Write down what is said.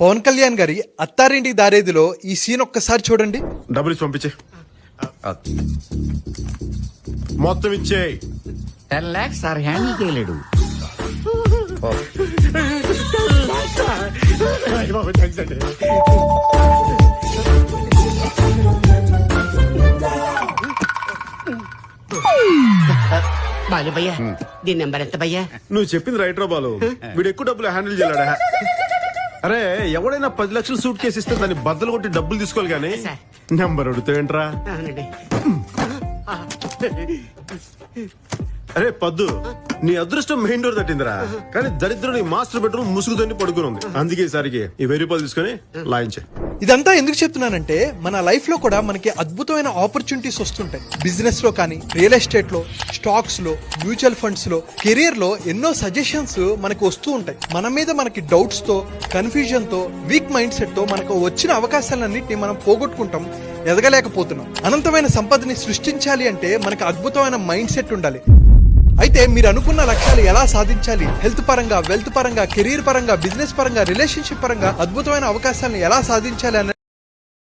పవన్ కళ్యాణ్ గారి అత్తారింటికి దారేదిలో ఈ సీన్ ఒక్కసారి చూడండి. డబ్బులు ఇచ్చి పంపించే. మొత్తం ఇచ్చే. 10 lakhs సార్ హ్యాండిల్ చేయలేడు. బాలు భయ్యా దీని నెంబర్ ఎంత భయ్యా? నువ్వు చెప్పింది రైట్ రా బాలు. వీడు ఎక్కువ డబ్బులు హ్యాండిల్ చేయలేడా? అరే ఎవడైనా 10 లక్షలు సూట్ కేసు ఇస్తే దాన్ని బద్దలు కొట్టి డబ్బులు తీసుకోవాలి కానీ సార్. నెంబర్ అడుగుతావేంట్రా? అవునండి. అరే పద్దు, నీ అదృష్టం మెయిన్ డోర్ తట్టిందిరా, కానీ దరిద్రుడు మాస్టర్ బెడ్రూమ్ ముసుగుతోని పడుకుని ఉంది. అందుకే ఈసారికి ఈ 1000 రూపాయలు తీసుకుని లాయించే. ఇదంతా ఎందుకు చెప్తున్నానంటే మన లైఫ్ లో కూడా మనకి అద్భుతమైన ఆపర్చునిటీస్ వస్తుంటాయి. బిజినెస్ లో కానీ, రియల్ ఎస్టేట్ లో, స్టాక్స్ లో, మ్యూచువల్ ఫండ్స్ లో, కెరియర్ లో ఎన్నో సజెషన్స్ మనకు వస్తూ ఉంటాయి. మన మీద మనకి డౌట్స్ తో, కన్ఫ్యూజన్ తో, వీక్ మైండ్ సెట్ తో మనకు వచ్చిన అవకాశాలన్నింటినీ మనం పోగొట్టుకుంటాం, ఎదగలేకపోతున్నాం. అనంతమైన సంపదని సృష్టించాలి అంటే మనకి అద్భుతమైన మైండ్ సెట్ ఉండాలి. అయితే మీరు అనుకున్న లక్ష్యాలు ఎలా సాధించాలి, హెల్త్ పరంగా, వెల్త్ పరంగా, కెరీర్ పరంగా, బిజినెస్ పరంగా, రిలేషన్షిప్ పరంగా అద్భుతమైన అవకాశాలను ఎలా సాధించాలి అన్న